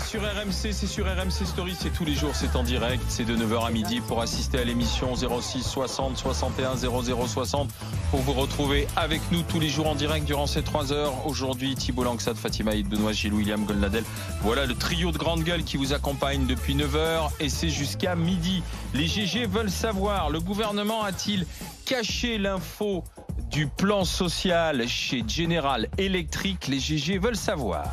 sur RMC, c'est sur RMC Story, c'est tous les jours, c'est en direct, c'est de 9h à midi pour assister à l'émission 06 60 61 00 60 pour vous retrouver avec nous tous les jours en direct durant ces 3 heures. Aujourd'hui, Thibault Langsat, Fatima Aïd Benoît, Gilles William Golnadel. Voilà le trio de grande gueule qui vous accompagne depuis 9h et c'est jusqu'à midi. Les GG veulent savoir, le gouvernement a-t-il caché l'info du plan social chez General Electric? Les GG veulent savoir.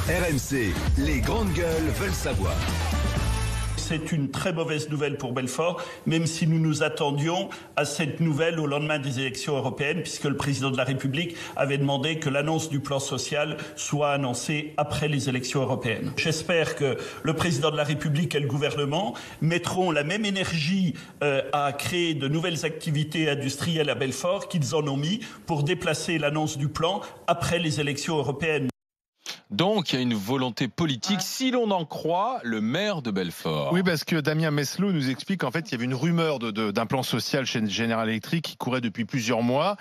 RMC, les grandes gueules veulent savoir. C'est une très mauvaise nouvelle pour Belfort, même si nous nous attendions à cette nouvelle au lendemain des élections européennes, puisque le président de la République avait demandé que l'annonce du plan social soit annoncée après les élections européennes. J'espère que le président de la République et le gouvernement mettront la même énergie à créer de nouvelles activités industrielles à Belfort qu'ils en ont mis pour déplacer l'annonce du plan après les élections européennes. Donc, il y a une volonté politique, si l'on en croit le maire de Belfort. Oui, parce que Damien Meslot nous explique qu'en fait, il y avait une rumeur d'un plan social chez General Electric qui courait depuis plusieurs mois.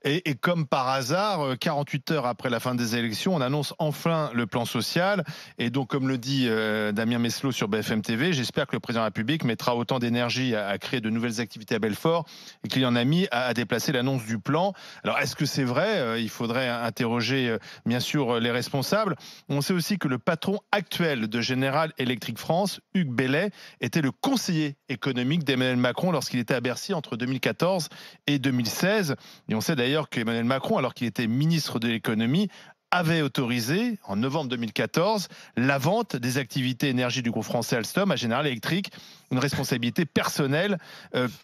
Et comme par hasard, 48 heures après la fin des élections, on annonce enfin le plan social. Et donc, comme le dit Damien Meslot sur BFM TV, j'espère que le président de la République mettra autant d'énergie à créer de nouvelles activités à Belfort et qu'il y en a mis à déplacer l'annonce du plan. Alors, est-ce que c'est vrai? Il faudrait interroger, bien sûr, les responsables. On sait aussi que le patron actuel de General Electric France, Hugues Bellet, était le conseiller économique d'Emmanuel Macron lorsqu'il était à Bercy entre 2014 et 2016. Et on sait d'ailleurs qu'Emmanuel Macron, alors qu'il était ministre de l'économie, avait autorisé, en novembre 2014, la vente des activités énergie du groupe français Alstom à General Electric, une responsabilité personnelle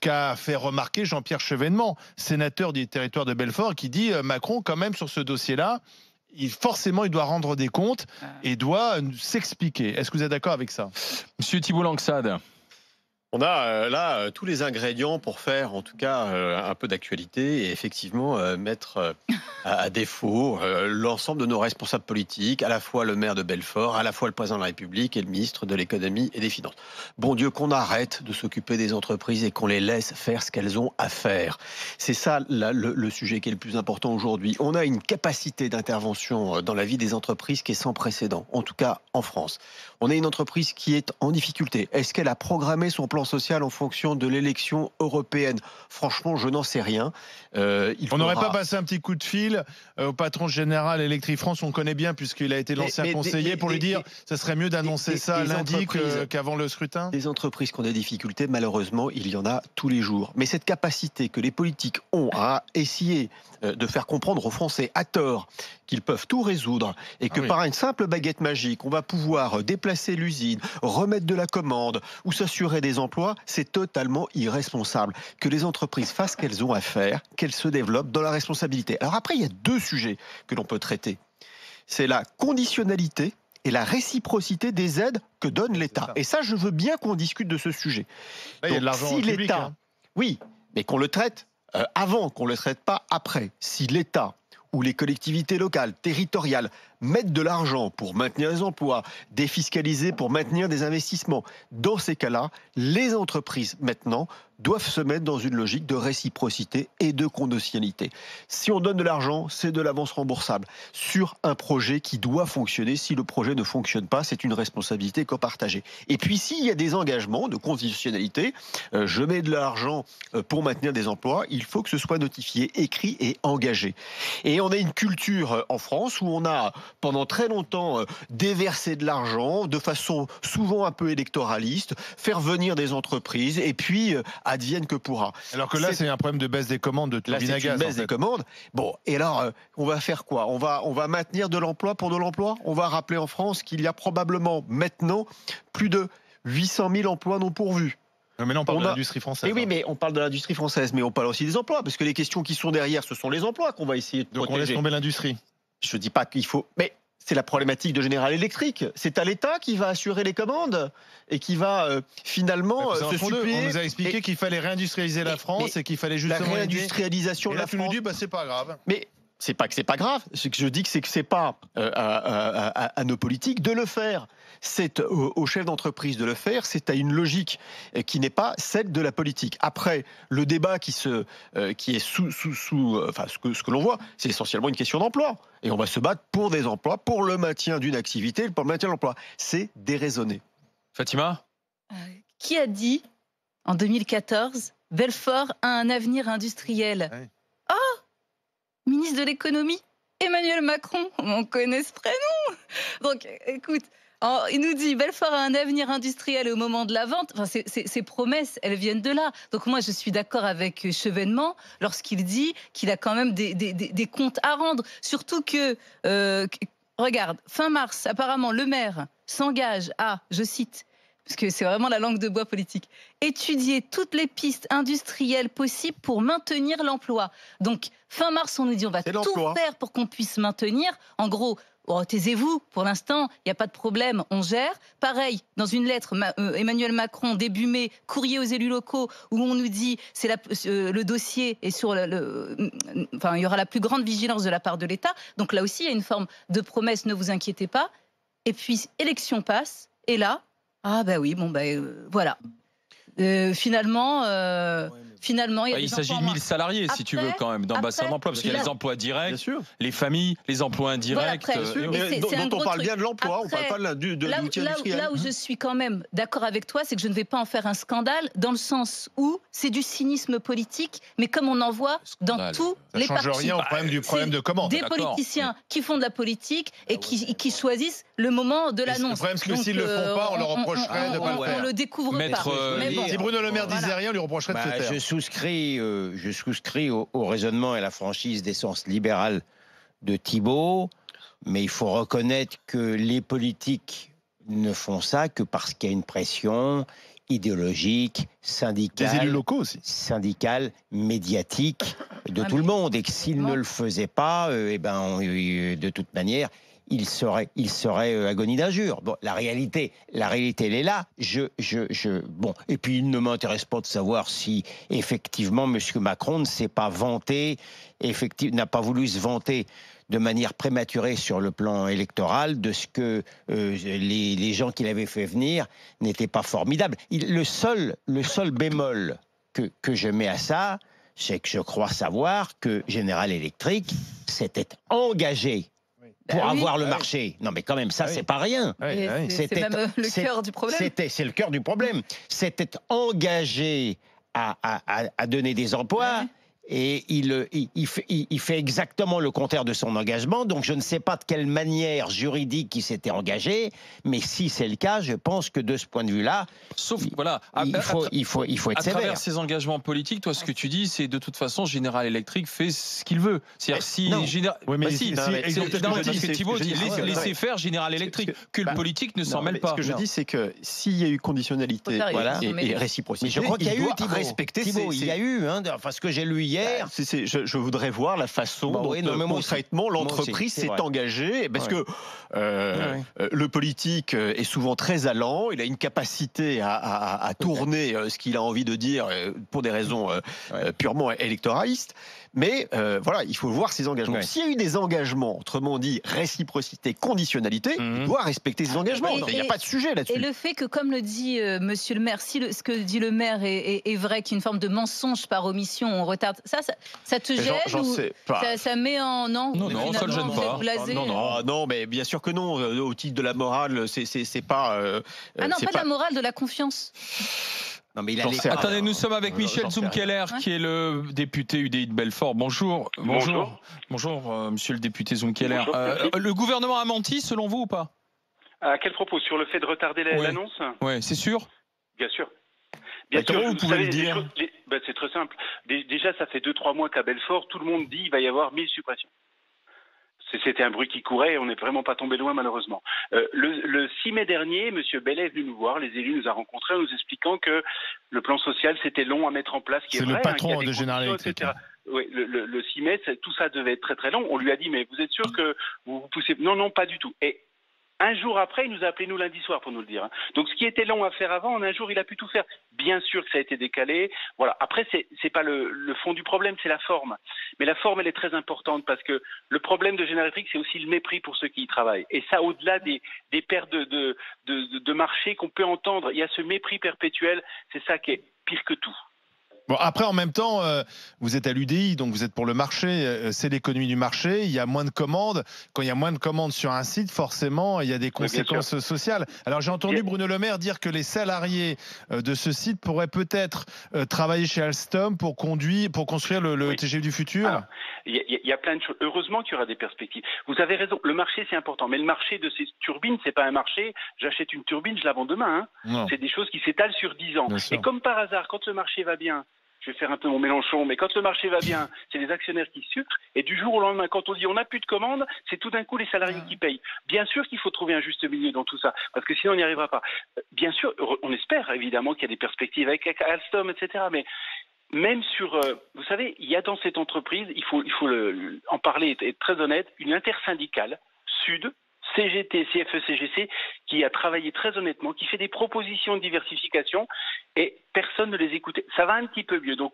qu'a fait remarquer Jean-Pierre Chevènement, sénateur du territoire de Belfort, qui dit Macron, quand même, sur ce dossier-là, forcément, il doit rendre des comptes et doit s'expliquer. Est-ce que vous êtes d'accord avec ça? Monsieur Thibault Langsat. On a là tous les ingrédients pour faire en tout cas un peu d'actualité et effectivement mettre à défaut l'ensemble de nos responsables politiques, à la fois le maire de Belfort, à la fois le président de la République et le ministre de l'économie et des finances. Bon Dieu, qu'on arrête de s'occuper des entreprises et qu'on les laisse faire ce qu'elles ont à faire. C'est ça le sujet qui est le plus important aujourd'hui. On a une capacité d'intervention dans la vie des entreprises qui est sans précédent, en tout cas en France. On a une entreprise qui est en difficulté. Est-ce qu'elle a programmé son plan social en fonction de l'élection européenne? Franchement, je n'en sais rien. On n'aurait pas passé un petit coup de fil au patron General Electric France, on connaît bien puisqu'il a été l'ancien conseiller, pour lui dire ça serait mieux d'annoncer ça lundi qu'avant le scrutin? Des entreprises qui ont des difficultés, malheureusement, il y en a tous les jours. Mais cette capacité que les politiques ont à essayer de faire comprendre aux Français à tort qu'ils peuvent tout résoudre et que par une simple baguette magique, on va pouvoir déplacer l'usine, remettre de la commande ou s'assurer des emplois, c'est totalement irresponsable. Que les entreprises fassent ce qu'elles ont à faire, qu'elles se développent dans la responsabilité. Alors après, il y a deux sujets que l'on peut traiter. C'est la conditionnalité et la réciprocité des aides que donne l'État. Et ça, je veux bien qu'on discute de ce sujet. Là, il y a de l'argent si public, l'État, oui, mais qu'on le traite avant, qu'on ne le traite pas après. Si l'État ou les collectivités locales, territoriales, mettent de l'argent pour maintenir les emplois, défiscaliser pour maintenir des investissements, dans ces cas-là, les entreprises, maintenant, doivent se mettre dans une logique de réciprocité et de conditionnalité. Si on donne de l'argent, c'est de l'avance remboursable sur un projet qui doit fonctionner. Si le projet ne fonctionne pas, c'est une responsabilité copartagée. Et puis, s'il y a des engagements de conditionnalité, je mets de l'argent pour maintenir des emplois, il faut que ce soit notifié, écrit et engagé. Et on a une culture en France où on a pendant très longtemps déversé de l'argent de façon souvent un peu électoraliste, faire venir des entreprises et puis advienne que pourra. Alors que là, c'est un problème de baisse des commandes de turbines à gaz. C'est une baisse des commandes. Bon, et alors, on va faire quoi? On va maintenir de l'emploi pour de l'emploi? On va rappeler en France qu'il y a probablement maintenant plus de 800 000 emplois non pourvus. Mais là, on parle de l'industrie française. Et oui, mais on parle de l'industrie française, mais on parle aussi des emplois, parce que les questions qui sont derrière, ce sont les emplois qu'on va essayer de protéger. Donc on laisse tomber l'industrie. Je ne dis pas qu'il faut... Mais c'est la problématique de General Electric. C'est à l'État qui va assurer les commandes et qui va finalement se suppléer. On nous a expliqué qu'il fallait réindustrialiser la France et qu'il fallait justement... La réindustrialisation et de la là, tu France... nous dis, c'est pas grave. Mais c'est pas que c'est pas grave. Ce que je dis, c'est que c'est pas à nos politiques de le faire. C'est aux chefs d'entreprise de le faire. C'est à une logique qui n'est pas celle de la politique. Après, le débat qui est ce que l'on voit, c'est essentiellement une question d'emploi. Et on va se battre pour des emplois, pour le maintien d'une activité, pour le maintien de l'emploi. C'est déraisonné. Fatima ? Qui a dit en 2014 Belfort a un avenir industriel? Ouais. Oh, ministre de l'économie, Emmanuel Macron, on connaît ce prénom. Donc, écoute, il nous dit Belfort a un avenir industriel au moment de la vente. Enfin, ces promesses, elles viennent de là. Donc moi, je suis d'accord avec Chevènement lorsqu'il dit qu'il a quand même des comptes à rendre. Surtout que, regarde, fin mars, apparemment, le maire s'engage à, je cite, parce que c'est vraiment la langue de bois politique, étudier toutes les pistes industrielles possibles pour maintenir l'emploi. Donc, fin mars, on nous dit on va tout faire pour qu'on puisse maintenir. En gros, taisez-vous, pour l'instant, il n'y a pas de problème, on gère. Pareil, dans une lettre, Emmanuel Macron, début mai, courrier aux élus locaux, où on nous dit le dossier est sur enfin, il y aura la plus grande vigilance de la part de l'État. Donc là aussi, il y a une forme de promesse, ne vous inquiétez pas. Et puis, élection passe, et là, ah bah oui, voilà. Finalement, il s'agit de 1000 salariés, si tu veux, quand même, dans le bassin d'emploi, parce qu'il y a les emplois directs, les familles, les emplois indirects. Voilà, dont on parle bien de l'emploi, après, on parle pas de l'outil industriel. Là où je suis quand même d'accord avec toi, c'est que je ne vais pas en faire un scandale, dans le sens où c'est du cynisme politique, mais comme on en voit dans tous les partis. Ça change rien au problème de commande. Des politiciens qui font de la politique et qui choisissent le moment de l'annonce. Le problème, c'est que s'ils ne le font pas, on leur reprocherait de ne pas le faire. On le découvre pas. Si Bruno Le Maire disait rien, on lui reprocherait de se taire. Je souscris au raisonnement et à la franchise d'essence libérale de Thibault, mais il faut reconnaître que les politiques ne font ça que parce qu'il y a une pression idéologique, syndicale, des élus locaux aussi, syndicale, médiatique de tout le monde, et que s'ils ne le faisaient pas, de toute manière, il serait agonie d'injure. Bon, la réalité, elle est là. Bon, et puis il ne m'intéresse pas de savoir si effectivement M. Macron ne s'est pas vanté, n'a pas voulu se vanter de manière prématurée sur le plan électoral de ce que les gens qu'il avait fait venir n'étaient pas formidables. Le seul bémol que je mets à ça, c'est que je crois savoir que General Electric s'était engagé pour avoir le marché. Non, mais quand même, ça, c'est pas rien. C'est même le cœur du problème. C'est le cœur du problème. C'était engagé à donner des emplois. Et il fait exactement le contraire de son engagement. Donc je ne sais pas de quelle manière juridique il s'était engagé, mais si c'est le cas, je pense que de ce point de vue-là, sauf voilà, il faut être à sévère. travers ses engagements politiques, toi, ce que tu dis, c'est de toute façon, General Electric fait ce qu'il veut. C'est-à-dire parce que Thibault dit laissez faire General Electric, que le politique ne s'en mêle pas. Ce que je dis, c'est que s'il y a eu conditionnalité et réciprocité, mais je crois qu'il y a eu respecter. Il y a eu, enfin ce que j'ai lu hier. Je voudrais voir la façon dont concrètement l'entreprise s'est engagée, parce que le politique est souvent très allant, il a une capacité à tourner ce qu'il a envie de dire pour des raisons purement électoralistes. Mais voilà, il faut voir ses engagements. S'il y a eu des engagements, autrement dit réciprocité, conditionnalité, il doit respecter ses engagements. Il n'y a pas de sujet là-dessus. Et le fait que, comme le dit Monsieur le maire, si ce que dit le maire est vrai, qu'il y a une forme de mensonge par omission, on retarde, ça te gêne ou ça met en... Non, ça ne gêne pas. Non, mais bien sûr que non. Au titre de la morale, c'est pas... pas de la morale, de la confiance. Non, mais attendez, nous sommes avec Michel Zumkeller, qui est le député UDI de Belfort. Bonjour, monsieur le député Zumkeller. Le gouvernement a menti, selon vous, ou pas? À quel propos? Sur le fait de retarder l'annonce? Oui, c'est sûr. Bien sûr. Bien sûr, vous pouvez le dire. C'est très simple. Déjà, ça fait 2-3 mois qu'à Belfort, tout le monde dit qu'il va y avoir 1000 suppressions. C'était un bruit qui courait, on n'est vraiment pas tombé loin malheureusement. Le 6 mai dernier, M. Bellet est venu nous voir, les élus nous a rencontrés en nous expliquant que le plan social c'était long à mettre en place. C'est le patron de General Electric. Oui, le 6 mai, tout ça devait être très très long. On lui a dit, mais vous êtes sûr que vous poussez... Non, pas du tout. Et Un jour après, il nous a appelé nous lundi soir pour nous le dire. Donc ce qui était long à faire avant, en un jour, il a pu tout faire. Bien sûr que ça a été décalé. Voilà. Après, c'est pas le fond du problème, c'est la forme. Mais la forme, elle est très importante parce que le problème de General Electric, c'est aussi le mépris pour ceux qui y travaillent. Et ça, au-delà des pertes de marché qu'on peut entendre, il y a ce mépris perpétuel. C'est ça qui est pire que tout. Bon, après, en même temps, vous êtes à l'UDI, donc vous êtes pour le marché, c'est l'économie du marché, il y a moins de commandes. Quand il y a moins de commandes sur un site, forcément, il y a des conséquences sociales. Alors, j'ai entendu Bruno Le Maire dire que les salariés de ce site pourraient peut-être travailler chez Alstom pour construire le TGV du futur. Alors, il y a plein de choses. Heureusement qu'il y aura des perspectives. Vous avez raison, le marché, c'est important. Mais le marché de ces turbines, c'est pas un marché, j'achète une turbine, je la vends demain. C'est des choses qui s'étalent sur 10 ans. Et comme par hasard, quand le marché va bien, je vais faire un peu mon Mélenchon, mais quand le marché va bien, c'est les actionnaires qui sucrent. Et du jour au lendemain, quand on dit on n'a plus de commandes, c'est tout d'un coup les salariés qui payent. Bien sûr qu'il faut trouver un juste milieu dans tout ça, parce que sinon on n'y arrivera pas. Bien sûr, on espère évidemment qu'il y a des perspectives avec Alstom, etc. Mais même sur, vous savez, il y a dans cette entreprise, il faut en parler et être très honnête, une intersyndicale Sud, CGT, CFE-CGC, qui a travaillé très honnêtement, qui fait des propositions de diversification et personne ne les écoutait. Ça va un petit peu mieux. Donc,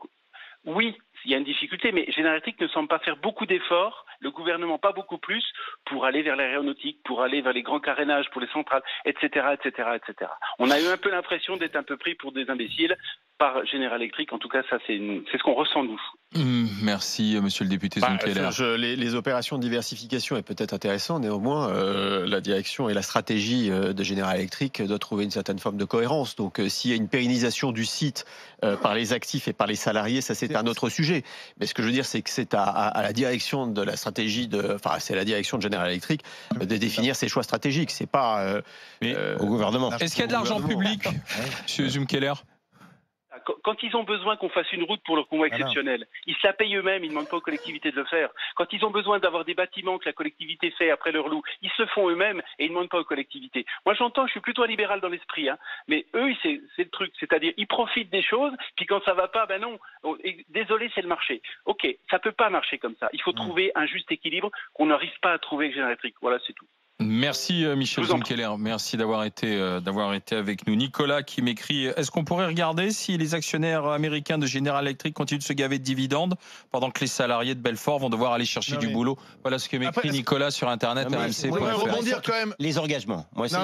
oui, il y a une difficulté, mais General Electric ne semble pas faire beaucoup d'efforts, le gouvernement pas beaucoup plus, pour aller vers l'aéronautique, pour aller vers les grands carénages, pour les centrales, etc., etc., etc. On a eu un peu l'impression d'être un peu pris pour des imbéciles par General Electric. En tout cas, ça, c'est ce qu'on ressent, nous. Merci, monsieur le député Zumkeller. Les opérations de diversification est peut-être intéressant, néanmoins, la direction et la stratégie de General Electric doivent trouver une certaine forme de cohérence. Donc, s'il y a une pérennisation du site par les actifs et par les salariés, ça, c'est un autre sujet. Mais ce que je veux dire, c'est que c'est à la direction de la stratégie c'est la direction de General Electric de définir ses choix stratégiques. C'est pas au gouvernement. Est-ce qu'il y a de l'argent public, monsieur Zumkeller? Quand ils ont besoin qu'on fasse une route pour leur convoi exceptionnel, ils se la payent eux-mêmes, ils ne demandent pas aux collectivités de le faire. Quand ils ont besoin d'avoir des bâtiments que la collectivité fait après leur loup, ils se le font eux-mêmes et ils ne demandent pas aux collectivités. Moi j'entends, je suis plutôt libéral dans l'esprit, mais eux c'est le truc, c'est-à-dire ils profitent des choses, puis quand ça va pas, ben non, désolé c'est le marché. Ok, ça peut pas marcher comme ça, il faut trouver un juste équilibre qu'on n'arrive pas à trouver avec General Electric, voilà c'est tout. Merci Michel Zumkeller, merci d'avoir été avec nous. Nicolas qui m'écrit, est-ce qu'on pourrait regarder si les actionnaires américains de General Electric continuent de se gaver de dividendes pendant que les salariés de Belfort vont devoir aller chercher du boulot? Voilà ce que m'écrit Nicolas sur internet RMC. On rebondir quand même. Les engagements. Moi, les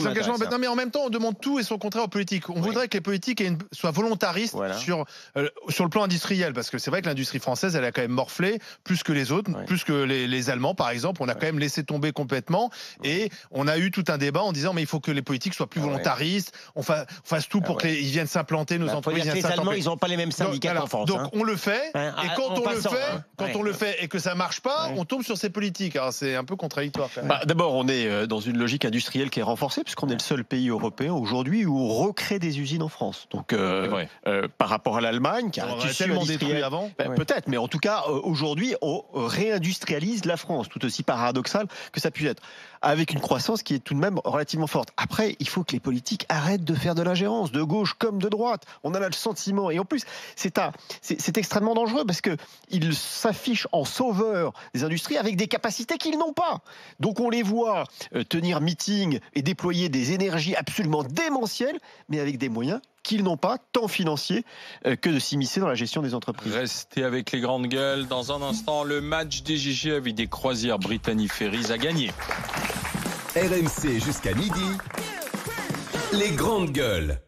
engagements. Non, mais en même temps, on demande tout et son contraire aux politiques. On voudrait que les politiques soient volontaristes sur le plan industriel, parce que c'est vrai que l'industrie française, elle a quand même morflé plus que les autres, plus que les Allemands par exemple. On a quand même laissé tomber complètement. Et on a eu tout un débat en disant mais il faut que les politiques soient plus volontaristes, on fasse tout pour qu'ils viennent s'implanter, nos entreprises. Les Allemands, ils n'ont pas les mêmes syndicats qu'en France. Donc on le fait, et quand on le fait et que ça marche pas, on tombe sur ces politiques. Alors c'est un peu contradictoire. D'abord, on est dans une logique industrielle qui est renforcée, puisqu'on est le seul pays européen aujourd'hui où on recrée des usines en France. Donc par rapport à l'Allemagne, qui a un tissu industriel avant, peut-être, mais en tout cas aujourd'hui, on réindustrialise la France, tout aussi paradoxal que ça puisse être, avec une croissance qui est tout de même relativement forte. Après, il faut que les politiques arrêtent de faire de l'ingérence, de gauche comme de droite. On en a le sentiment. Et en plus, c'est extrêmement dangereux parce qu'ils s'affichent en sauveurs des industries avec des capacités qu'ils n'ont pas. Donc on les voit tenir meeting et déployer des énergies absolument démentielles, mais avec des moyens qu'ils n'ont pas, tant financiers que de s'immiscer dans la gestion des entreprises. Restez avec les grandes gueules. Dans un instant, le match des GG avec des croisières Brittany Ferries a gagné. RMC jusqu'à midi. Les grandes gueules.